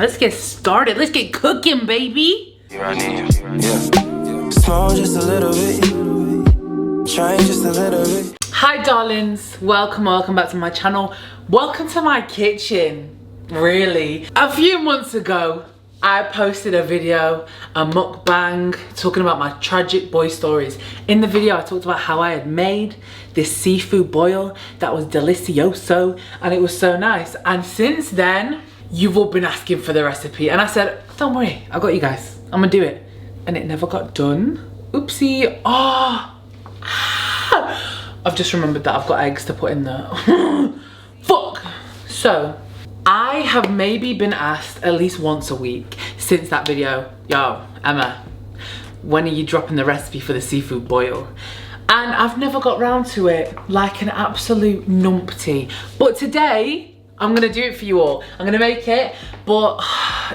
let's get started. Let's get cooking, baby. Here I need you. Yeah. Small just a little bit. Try just a little bit. Hi darlings, welcome back to my channel. Welcome to my kitchen. Really, a few months ago I posted a video, a mukbang, talking about my tragic boy stories. In the video I talked about how I had made this seafood boil that was delicioso and it was so nice. And since then you've all been asking for the recipe and I said, don't worry, I got you guys, I'm gonna do it. And it never got done. Oopsie. I've just remembered that I've got eggs to put in there. Fuck. So I have maybe been asked at least once a week since that video, yo, Emma, when are you dropping the recipe for the seafood boil? And I've never got round to it, like an absolute numpty. But today, I'm gonna do it for you all. I'm gonna make it, but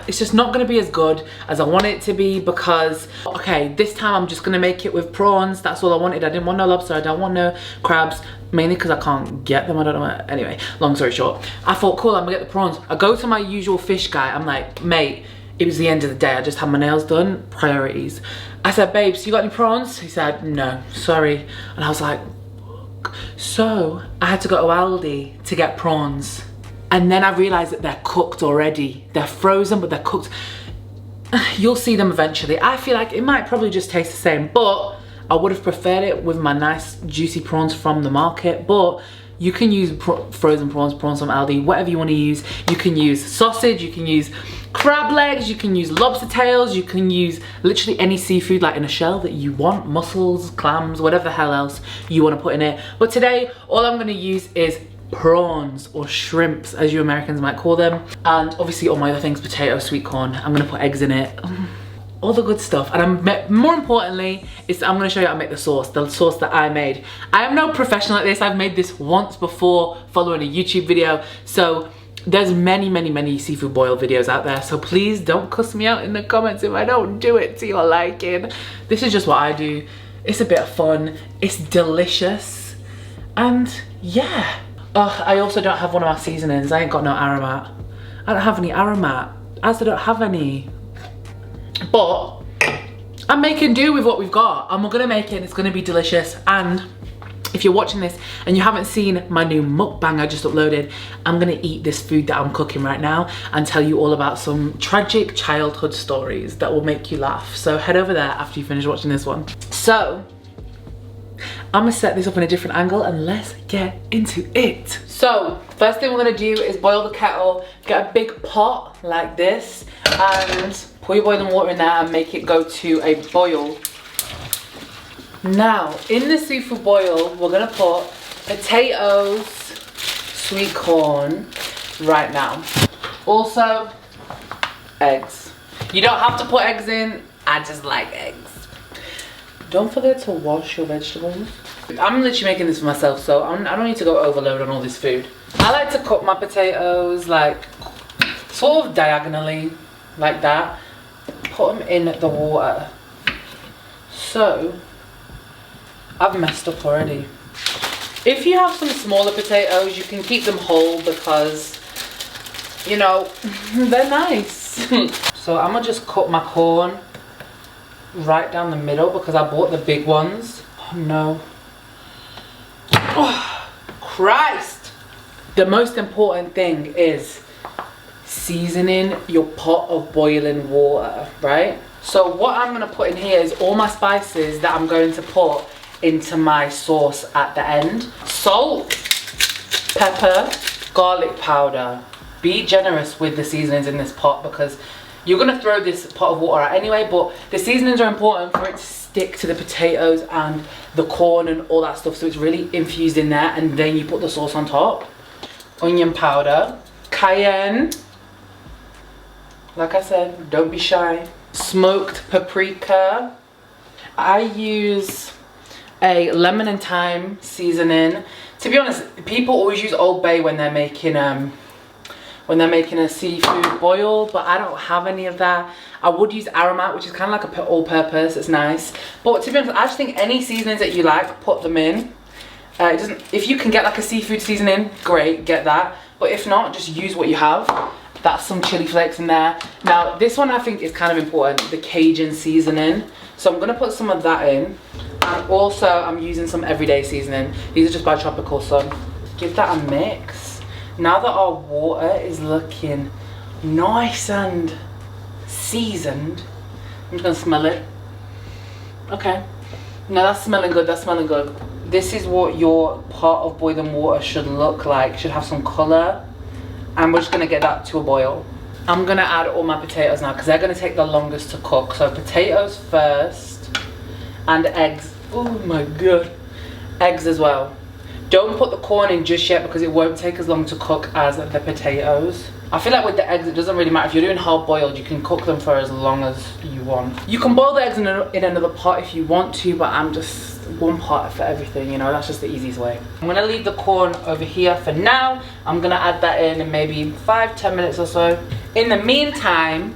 it's just not gonna be as good as I want it to be because, okay, this time I'm just gonna make it with prawns. That's all I wanted. I didn't want no lobster, I don't want no crabs, mainly because I can't get them, I don't know. Anyway, long story short, I thought, cool, I'm gonna get the prawns. I go to my usual fish guy, I'm like, mate, it was the end of the day, I just had my nails done, priorities. I said, babes, you got any prawns? He said, no, sorry. And I was like, fuck. So I had to go to Aldi to get prawns. And then I realized that they're cooked already. They're frozen, but they're cooked. You'll see them eventually. I feel like it might probably just taste the same, but I would have preferred it with my nice juicy prawns from the market. But you can use frozen prawns from Aldi, whatever you want to use. You can use sausage, you can use crab legs, you can use lobster tails, you can use literally any seafood like in a shell that you want, mussels, clams, whatever the hell else you want to put in it. But today, all I'm going to use is prawns or shrimps, as you Americans might call them, and obviously all my other things, potato, sweet corn. I'm gonna put eggs in it, all the good stuff. And more importantly is I'm gonna show you how to make the sauce that I made. I am no professional at this. I've made this once before following a YouTube video, so there's many seafood boil videos out there, so please don't cuss me out in the comments if I don't do it to your liking. This is just what I do. It's a bit of fun, it's delicious, and yeah. I also don't have one of my seasonings. I ain't got no aromat. I don't have any aromat. As I don't have any. But I'm making do with what we've got. And we're gonna make it and it's gonna be delicious. And if you're watching this and you haven't seen my new mukbang I just uploaded, I'm gonna eat this food that I'm cooking right now and tell you all about some tragic childhood stories that will make you laugh. So head over there after you finish watching this one. So, I'm gonna set this up in a different angle and let's get into it. So, first thing we're gonna do is boil the kettle, get a big pot like this and pour your boiling water in there and make it go to a boil. Now, in the seafood boil, we're gonna put potatoes, sweet corn right now. Also, eggs. You don't have to put eggs in, I just like eggs. Don't forget to wash your vegetables. I'm literally making this for myself, so I don't need to go overload on all this food. I like to cut my potatoes like sort of diagonally, like that. Put them in the water. So, I've messed up already. If you have some smaller potatoes, you can keep them whole because, you know, they're nice. So I'm gonna just cut my corn right down the middle because I bought the big ones. Oh no. Oh, Christ. The most important thing is seasoning your pot of boiling water, right? So what I'm gonna put in here is all my spices that I'm going to put into my sauce at the end. Salt, pepper, garlic powder. Be generous with the seasonings in this pot because you're gonna throw this pot of water out anyway, but the seasonings are important for it to stick to the potatoes and the corn and all that stuff, so it's really infused in there, and then you put the sauce on top. Onion powder, cayenne, like I said, don't be shy. Smoked paprika. I use a lemon and thyme seasoning. To be honest, people always use Old Bay when they're making a seafood boil, but I don't have any of that. I would use aromat, which is kind of like a all-purpose. It's nice, but to be honest, I just think any seasonings that you like, put them in. It doesn't. If you can get like a seafood seasoning, great, get that. But if not, just use what you have. That's some chili flakes in there. Now this one I think is kind of important, the Cajun seasoning. So I'm gonna put some of that in. And also I'm using some everyday seasoning. These are just by Tropical Sun. Give that a mix. Now that our water is looking nice and seasoned, I'm just gonna smell it. Okay. No, that's smelling good, that's smelling good. This is what your pot of boiling water should look like. Should have some colour. And we're just gonna get that to a boil. I'm gonna add all my potatoes now because they're gonna take the longest to cook. So potatoes first, and eggs. Oh my god. Eggs as well. Don't put the corn in just yet because it won't take as long to cook as the potatoes. I feel like with the eggs, it doesn't really matter. If you're doing hard boiled, you can cook them for as long as you want. You can boil the eggs in another pot if you want to, but I'm just one pot for everything, you know, that's just the easiest way. I'm gonna leave the corn over here for now. I'm gonna add that in maybe 5-10 minutes or so. In the meantime,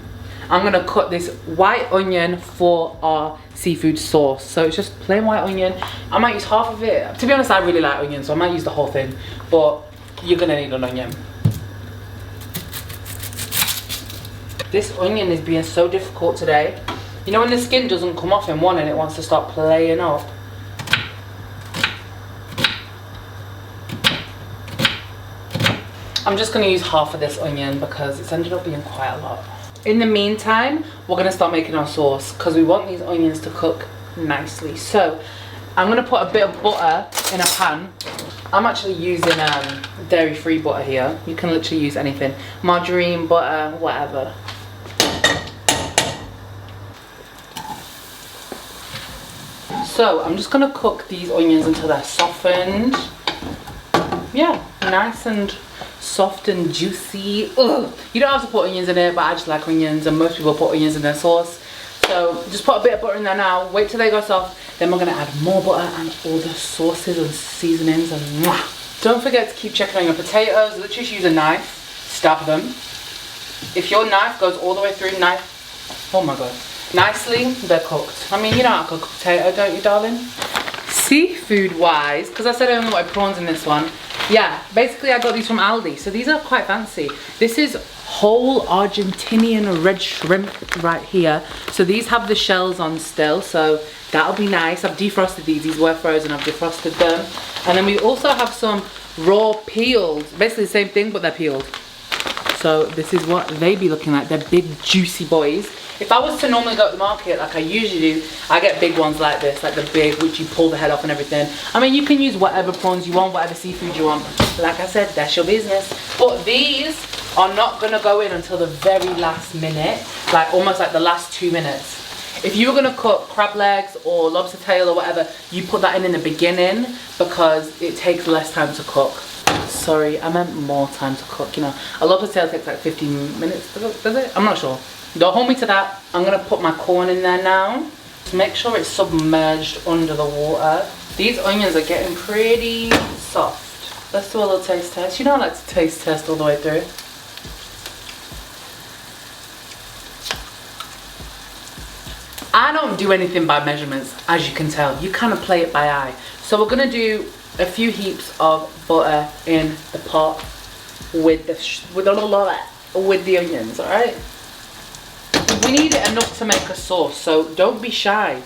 I'm gonna cut this white onion for our seafood sauce. So it's just plain white onion. I might use half of it. To be honest, I really like onion, so I might use the whole thing, but you're gonna need an onion. This onion is being so difficult today. You know when the skin doesn't come off in one and it wants to start playing up? I'm just gonna use half of this onion because it's ended up being quite a lot. In the meantime, we're gonna start making our sauce because we want these onions to cook nicely. So I'm gonna put a bit of butter in a pan. I'm actually using dairy-free butter here. You can literally use anything. Margarine, butter, whatever. So I'm just gonna cook these onions until they're softened. Yeah, nice and soft and juicy. Ugh. You don't have to put onions in it, but I just like onions and most people put onions in their sauce. So just put a bit of butter in there now, wait till they go soft, then we're gonna add more butter and all the sauces and seasonings and mwah. Don't forget to keep checking on your potatoes. Literally just use a knife, stab them. If your knife goes all the way through, oh my god, nicely, they're cooked. I mean, you know how to cook a potato, don't you, darling? Seafood wise, because I said I only wanted prawns in this one, yeah, basically I got these from Aldi, so these are quite fancy. This is whole Argentinian red shrimp right here. So these have the shells on still, so that'll be nice. I've defrosted these were frozen, I've defrosted them. And then we also have some raw peeled, basically the same thing, but they're peeled. So this is what they be looking like, they're big juicy boys. If I was to normally go to the market like I usually do, I get big ones like this, like the big, which you pull the head off and everything. I mean, you can use whatever prawns you want, whatever seafood you want. Like I said, that's your business. But these are not gonna go in until the very last minute, like almost like the last 2 minutes. If you were gonna cook crab legs or lobster tail or whatever, you put that in the beginning because it takes less time to cook. Sorry, I meant more time to cook, you know. A lobster tail takes like 15 minutes to cook, does it? I'm not sure. Don't hold me to that. I'm gonna put my corn in there now. Just make sure it's submerged under the water. These onions are getting pretty soft. Let's do a little taste test. You know I like to taste test all the way through. I don't do anything by measurements, as you can tell. You kind of play it by eye. So we're gonna do a few heaps of butter in the pot with the onions, all right? We need it enough to make a sauce, so don't be shy.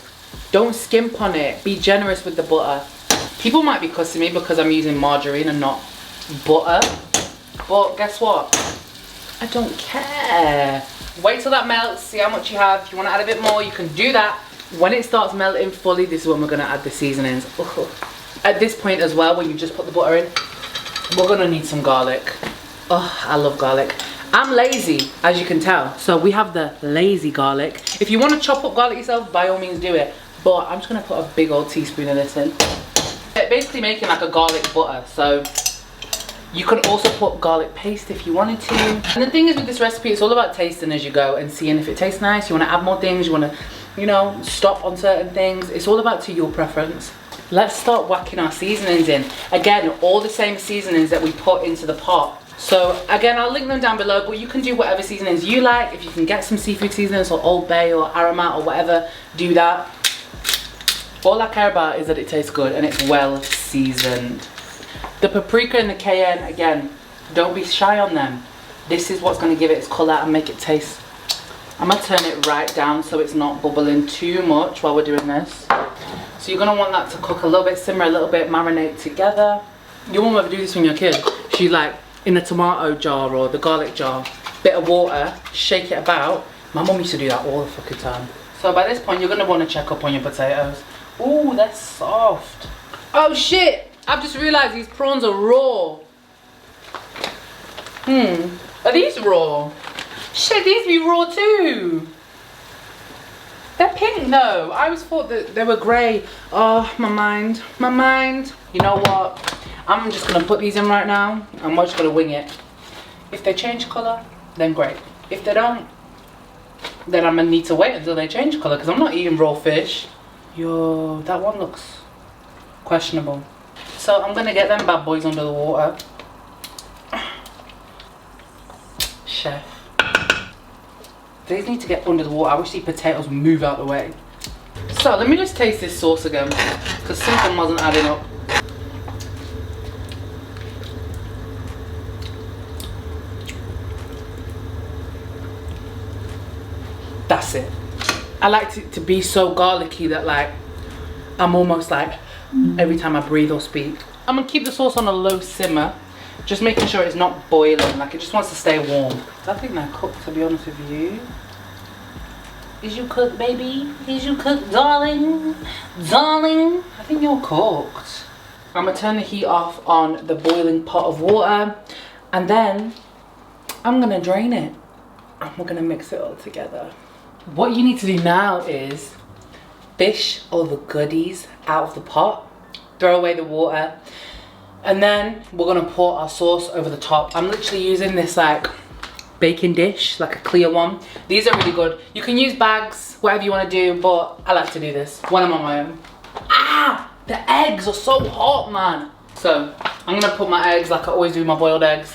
Don't skimp on it. Be generous with the butter. People might be cussing me because I'm using margarine and not butter, but guess what? I don't care. Wait till that melts, see how much you have. If you want to add a bit more, you can do that. When it starts melting fully, this is when we're going to add the seasonings. Ooh. At this point as well, when you just put the butter in, we're going to need some garlic. Oh, I love garlic. I'm lazy, as you can tell, so we have the lazy garlic. If you want to chop up garlic yourself, by all means do it, but I'm just going to put a big old teaspoon of this in. Basically making like a garlic butter, so you could also put garlic paste if you wanted to. And the thing is with this recipe, it's all about tasting as you go and seeing if it tastes nice. You want to add more things, you want to, you know, stop on certain things. It's all about to your preference. Let's start whacking our seasonings in. Again, all the same seasonings that we put into the pot. So again, I'll link them down below, but you can do whatever seasonings you like. If you can get some seafood seasonings or Old Bay or Aromat or whatever, do that. All I care about is that it tastes good and it's well seasoned. The paprika and the cayenne, again, don't be shy on them. This is what's gonna give it its color and make it taste. I'm gonna turn it right down so it's not bubbling too much while we're doing this. So you're gonna want that to cook a little bit, simmer a little bit, marinate together. You won't ever do this when you're a kid. She's like in the tomato jar or the garlic jar, bit of water, shake it about. My mum used to do that all the fucking time. So by this point, you're gonna wanna check up on your potatoes. Ooh, they're soft. Oh shit, I've just realized these prawns are raw. Are these raw? Shit, these be raw too. They're pink though. I always thought that they were grey. Oh, my mind. My mind. You know what? I'm just gonna put these in right now and we're just gonna wing it. If they change colour, then great. If they don't, then I'm gonna need to wait until they change colour because I'm not eating raw fish. Yo, that one looks questionable. So I'm gonna get them bad boys under the water. Chef. These need to get under the water. I wish these potatoes would move out the way. So let me just taste this sauce again because something wasn't adding up. That's it. I like it to be so garlicky that like I'm almost like every time I breathe or speak. I'm gonna keep the sauce on a low simmer, just making sure it's not boiling, like it just wants to stay warm. I think they're cooked, to be honest with you. Is you cooked, baby? Is you cooked, darling? Darling? I think you're cooked. I'm gonna turn the heat off on the boiling pot of water and then I'm gonna drain it and we're gonna mix it all together. What you need to do now is fish all the goodies out of the pot, throw away the water, and then we're gonna pour our sauce over the top. I'm literally using this like baking dish, like a clear one. These are really good. You can use bags, whatever you wanna do, but I like to do this when I'm on my own. Ah, the eggs are so hot, man. So I'm gonna put my eggs, like I always do my boiled eggs,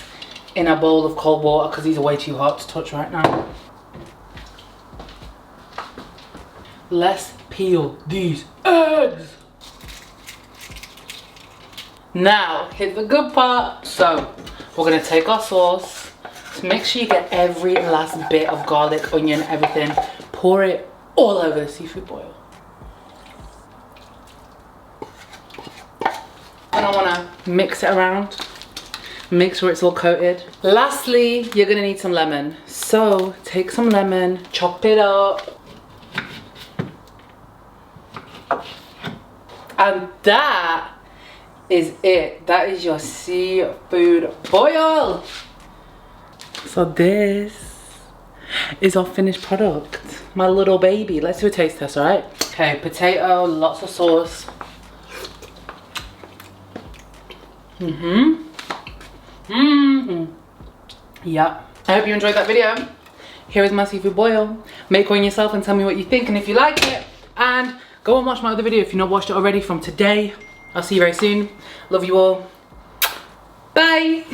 in a bowl of cold water because these are way too hot to touch right now. Let's peel these eggs. Now, hit the good part. So, we're gonna take our sauce. So make sure you get every last bit of garlic, onion, everything. Pour it all over the seafood boil. And I wanna mix it around. Make sure it's all coated. Lastly, you're gonna need some lemon. So, take some lemon, chop it up. And that is it. That is your seafood boil. So this is our finished product. My little baby. Let's do a taste test, alright? Okay, potato, lots of sauce. Yeah. I hope you enjoyed that video. Here is my seafood boil. Make one yourself and tell me what you think and if you like it. And go and watch my other video if you've not watched it already from today. I'll see you very soon. Love you all. Bye.